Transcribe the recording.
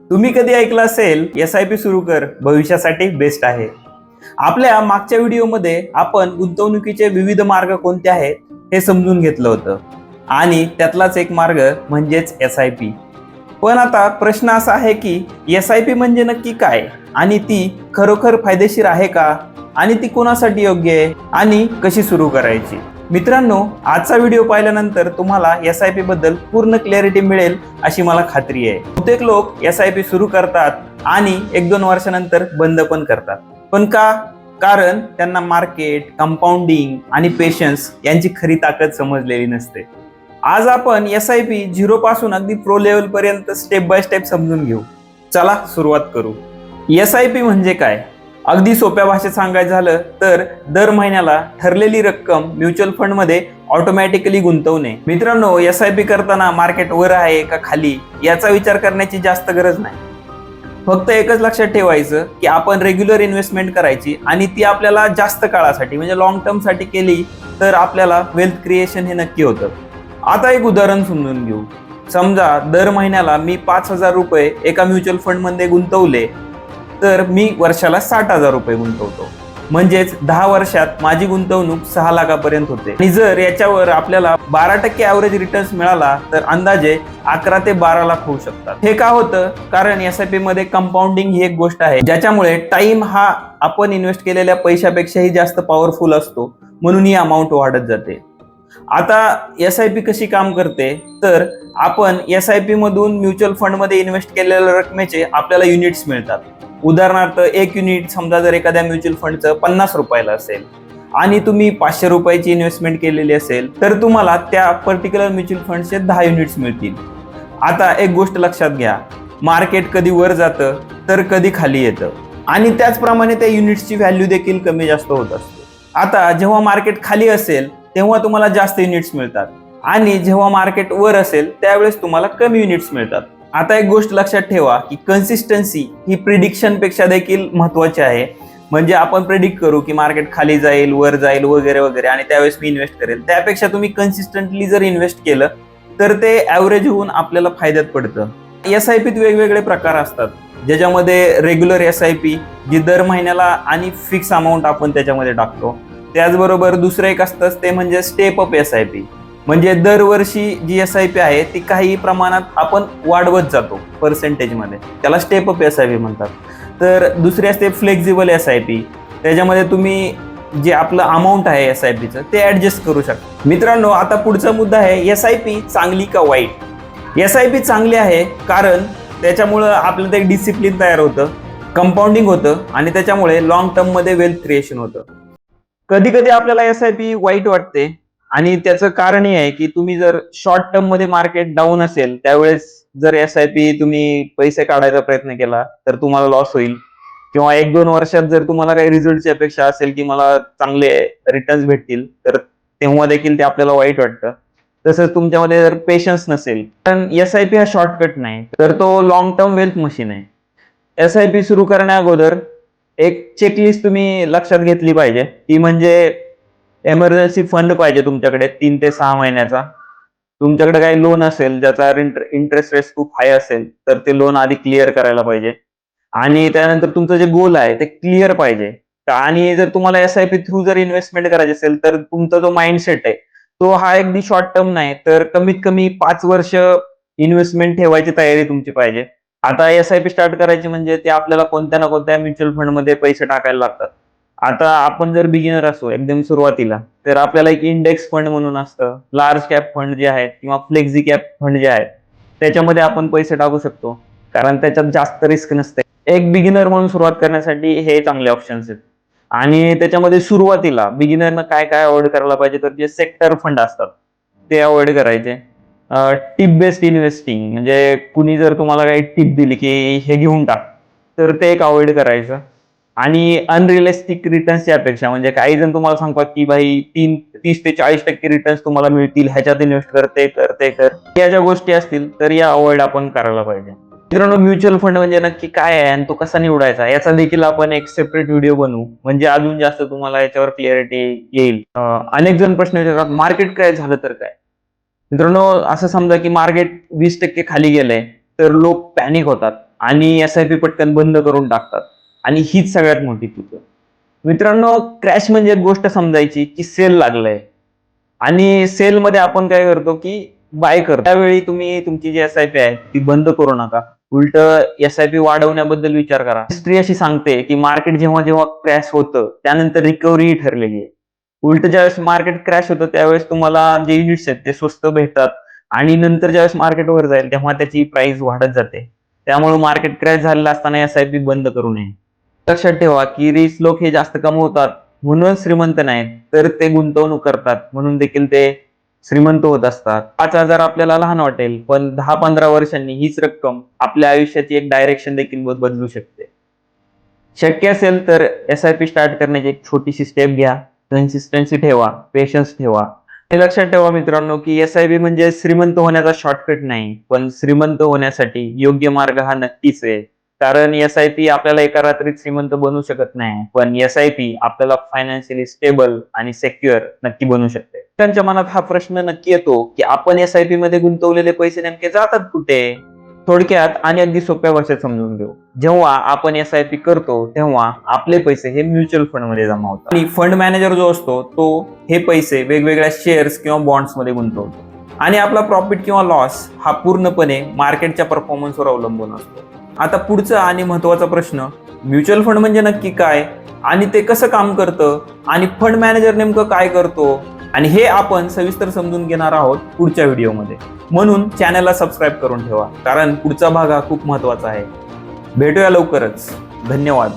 तुम्ही कधी ऐकलं असेल SIP सुरू कर, भविष्यासाठी बेस्ट आहे. आपल्या मागच्या व्हिडिओमध्ये आपण गुंतवणुकीचे विविध मार्ग कोणते आहेत हे समजून घेतलं होतं आणि त्यातलाच एक मार्ग म्हणजेच SIP. पण आता प्रश्न असा आहे की SIP म्हणजे नक्की काय आणि ती खरोखर फायदेशीर आहे का आणि ती कोणासाठी योग्य आहे आणि कशी सुरू करायची. मित्रांनो, आजचा व्हिडिओ पाहिल्यानंतर तुम्हाला SIP बद्दल पूर्ण क्लॅरिटी मिळेल अशी मला खात्री आहे. बहुतेक लोक SIP सुरू करतात आणि 1-2 वर्षानंतर बंद पण करतात. पण का? कारण त्यांना मार्केट, कंपाऊंडिंग आणि पेशन्स यांची खरी ताकद समजलेली नसते. आज आपण SIP 0 पासून अगदी प्रो लेवल पर्यंत स्टेप बाय स्टेप समजून घेऊ. चला सुरुवात करू. SIP म्हणजे काय? अगदी सोप्या भाषेत सांगायचं झालं तर दर महिन्याला ठरलेली रक्कम म्युच्युअल फंड मध्ये ऑटोमॅटिकली गुंतवणे. मित्रांनो, SIP करताना मार्केट वर आहे का खाली याचा विचार करण्याची जास्त गरज नाही. फक्त एकच लक्षात ठेवायचं की आपण रेग्युलर इन्व्हेस्टमेंट करायची आणि ती आपल्याला जास्त काळासाठी म्हणजे लॉंग टर्म साठी केली तर आपल्याला वेल्थ क्रिएशन हे नक्की होतं. आता एक उदाहरण समजून घेऊ. समजा दर महिन्याला मी 5,000 रुपये एका म्युच्युअल फंड मध्ये गुंतवले तर मी वर्षाला 60,000 रुपये गुंतवतो. म्हणजेच 10 वर्षात माझी गुंतवणूक 6 लाखापर्यंत होते. आणि जर याच्यावर आपल्याला 12% ॲव्हरेज रिटर्न्स मिळाला तर अंदाजे 11 ते 12 लाख होऊ शकतात. हे का होतं? कारण SIP मध्ये कंपाऊंडिंग ही एक गोष्ट आहे ज्याच्यामुळे टाइम हा आपण इन्व्हेस्ट केलेल्या पैशापेक्षाही जास्त पॉवरफुल असतो, म्हणून ही अमाऊंट वाढत जाते. आता SIP कशी काम करते तर आपण SIP मधून म्युच्युअल फंड मध्ये इन्व्हेस्ट केलेल्या रकमेचे आपल्याला युनिट्स मिळतात. उदाहरणार्थ एक युनिट समजा जर एखाद्या म्युच्युअल फंडचं 50 रुपयाला असेल आणि तुम्ही 500 रुपयाची इन्व्हेस्टमेंट केलेली असेल तर तुम्हाला त्या पर्टिक्युलर म्युच्युअल फंडचे 10 युनिट्स मिळतील. आता एक गोष्ट लक्षात घ्या, मार्केट कधी वर जातं तर कधी खाली येतं आणि त्याचप्रमाणे त्या युनिट्सची व्हॅल्यू देखील कमी जास्त होत असते. आता जेव्हा मार्केट खाली असेल तेव्हा तुम्हाला जास्त युनिट्स मिळतात आणि जेव्हा मार्केट वर असेल त्यावेळेस तुम्हाला कमी युनिट्स मिळतात. आता एक गोष्ट लक्षात ठेवा की कन्सिस्टन्सी ही प्रिडिक्शन पेक्षा देखील महत्वाची आहे. म्हणजे आपण प्रिडिक्ट करू की मार्केट खाली जाईल, वर जाईल वगैरे वगैरे आणि त्यावेळेस मी इन्व्हेस्ट करेल, त्यापेक्षा तुम्ही कन्सिस्टंटली जर इन्व्हेस्ट केलं तर ते ॲव्हरेज होऊन आपल्याला फायद्यात पडतं. SIPत वेगवेगळे प्रकार असतात, ज्याच्यामध्ये रेग्युलर SIP जी दर महिन्याला आणि फिक्स अमाऊंट आपण त्याच्यामध्ये टाकतो. त्याचबरोबर दुसरं एक असतं ते म्हणजे स्टेप अप SIP, म्हणजे दरवर्षी जी SIP आहे ती काही प्रमाणात आपण वाढवत जातो पर्सेंटेजमध्ये, त्याला स्टेप अप SIP म्हणतात. तर दुसरी असते फ्लेक्झिबल SIP, त्याच्यामध्ये तुम्ही जे आपलं अमाऊंट आहे SIPचं ते ऍडजस्ट करू शकता. मित्रांनो, आता पुढचा मुद्दा आहे SIP चांगली का वाईट? SIP चांगली आहे कारण त्याच्यामुळं आपल्याला एक डिसिप्लिन तयार होतं, कंपाऊंडिंग होतं आणि त्याच्यामुळे लॉंग टर्म मध्ये वेल्थ क्रिएशन होतं. कधी कधी आपल्याला SIP वाईट वाटते आणि त्याचं कारण हे आहे की तुम्ही जर शॉर्ट टर्म मध्ये मार्केट डाऊन असेल त्यावेळेस जर SIP तुम्ही पैसे काढायचा प्रयत्न केला तर तुम्हाला लॉस होईल, किंवा 1-2 वर्षात जर तुम्हाला काही रिझल्टची अपेक्षा असेल की मला चांगले रिटर्न्स भेटतील तर तेव्हा देखील ते आपल्याला वाईट वाटतं. तसंच तुमच्यामध्ये जर पेशन्स नसेल, पण SIP हा शॉर्टकट नाही तर तो लॉंग टर्म वेल्थ मशीन आहे. SIP सुरू करण्या अगोदर एक चेकलिस्ट तुम्ही लक्षात घेतली पाहिजे, ती म्हणजे एमर्जन्सी फंड पाहिजे तुमच्याकडे 3 ते 6 महिन्याचा. तुमच्याकडे काही लोन असेल ज्याचा इंटरेस्ट रेट खूप हाय असेल तर ते लोन आधी क्लिअर करायला पाहिजे आणि त्यानंतर तुमचं जे गोल आहे ते क्लिअर पाहिजे. आणि जर तुम्हाला SIP थ्रू जर इन्व्हेस्टमेंट करायची असेल तर तुमचा जो माइंडसेट आहे तो हा अगदी शॉर्ट टर्म नाही तर कमीत कमी 5 वर्ष इन्व्हेस्टमेंट ठेवायची तयारी तुमची पाहिजे. आता SIP स्टार्ट करायची म्हणजे ते आपल्याला कोणत्या ना कोणत्या म्युच्युअल फंड मध्ये पैसे टाकायला लागतात. आता आपण जर बिगिनर असो एकदम सुरुवातीला तर आपल्याला एक इंडेक्स फंड म्हणून असतं, लार्ज कॅप फंड जे आहेत किंवा फ्लेक्झी कॅप फंड जे आहेत त्याच्यामध्ये आपण पैसे टाकू शकतो कारण त्याच्यात जास्त रिस्क नसते. एक बिगिनर म्हणून सुरुवात करण्यासाठी हे चांगले ऑप्शन्स आहेत. आणि त्याच्यामध्ये सुरुवातीला बिगिनरनं काय काय अवॉइड करायला पाहिजे तर जे सेक्टर फंड असतात ते अवॉइड करायचे. टिप बेस्ड इन्व्हेस्टिंग म्हणजे कुणी जर तुम्हाला काही टिप दिली की हे घेऊन टाक तर ते एक अवॉइड करायचं. आणि अनरिअलिस्टिक रिटर्न्सच्या अपेक्षा म्हणजे काही जण तुम्हाला सांगतात की भाई 30 ते 40% रिटर्न्स तुम्हाला मिळतील, ह्याच्यात इन्व्हेस्ट कर. या ज्या गोष्टी असतील तर या अवॉइड आपण करायला पाहिजे. मित्रांनो, म्युच्युअल फंड म्हणजे नक्की काय आहे आणि तो कसा निवडायचा याचा देखील आपण एक सेपरेट व्हिडिओ बनवू, म्हणजे अजून जास्त तुम्हाला याच्यावर क्लिअरिटी येईल. अनेक जण प्रश्न विचारतात मार्केट काय झालं तर काय. मित्रांनो, असं समजा की मार्केट 20% खाली गेलंय तर लोक पॅनिक होतात आणि SIP पटकन बंद करून टाकतात. आणि हीच सगळ्यात मोठी चूक आहे. मित्रांनो, क्रॅश म्हणजे एक गोष्ट समजायची की सेल लागलंय आणि सेलमध्ये आपण काय करतो की बाय करतो. त्यावेळी तुम्ही तुमची जी SIP आहे ती बंद करू नका. उलट SIP वाढवण्याबद्दल विचार करा. हिस्ट्री अशी सांगते की मार्केट जेव्हा जेव्हा क्रॅश होतं त्यानंतर रिकव्हरी ठरलेली आहे. उलट ज्यावेळेस मार्केट क्रॅश होतं त्यावेळेस तुम्हाला जे युनिट्स आहेत ते स्वस्त भेटतात आणि नंतर ज्यावेळेस मार्केट वर जाईल तेव्हा त्याची प्राइस वाढत जाते. त्यामुळे मार्केट क्रॅश झालेलं असताना SIP बंद करू नये. लक्षात ठेवा की रिच लोक हे जास्त कमवतात म्हणून श्रीमंत नाहीत, तर ते गुंतवणूक करतात म्हणून देखील ते श्रीमंत होत असतात. 5,000 आपल्याला लहान वाटेल, पण 10-15 वर्षांनी हीच रक्कम आपल्या आयुष्याची एक डायरेक्शन देखील बदलू शकते. शक्य असेल तर SIP स्टार्ट करण्याची एक छोटीशी स्टेप घ्या. कन्सिस्टन्सी ठेवा, पेशन्स ठेवा. हे लक्षात ठेवा मित्रांनो की SIP म्हणजे श्रीमंत होण्याचा शॉर्टकट नाही, पण श्रीमंत होण्यासाठी योग्य मार्ग हा नक्कीच आहे. कारण SIP आपल्याला एका रात्रीत श्रीमंत बनवू शकत नाही, पण SIP आपल्याला फायनान्शियली स्टेबल आणि सेक्युअर नक्की बनवू शकते. त्यांच्या मनात हा प्रश्न नक्की येतो की आपण SIP मध्ये गुंतवलेले पैसे नेमके जातात कुठे? थोडक्यात आणि अगदी सोप्या भाषेत समजून घेऊ. जेव्हा आपण SIP करतो तेव्हा आपले पैसे हे म्युच्युअल फंड मध्ये जमा होतात आणि फंड मॅनेजर जो असतो तो हे पैसे वेगवेगळ्या शेअर्स किंवा बॉन्ड्स मध्ये गुंतवतो आणि आपला प्रॉफिट किंवा लॉस हा पूर्णपणे मार्केटच्या परफॉर्मन्सवर अवलंबून असतो. आता पुढचा आणि महत्वाचा प्रश्न, म्युच्युअल फंड म्हणजे नक्की काय आणि ते कसं काम करतं आणि फंड मॅनेजर नेमकं काय करतो, आणि हे आपण सविस्तर समजून घेणार आहोत पुढच्या व्हिडिओमध्ये. म्हणून चॅनलला सबस्क्राईब करून ठेवा, कारण पुढचा भाग हा खूप महत्वाचा आहे. भेटूया लवकरच. धन्यवाद.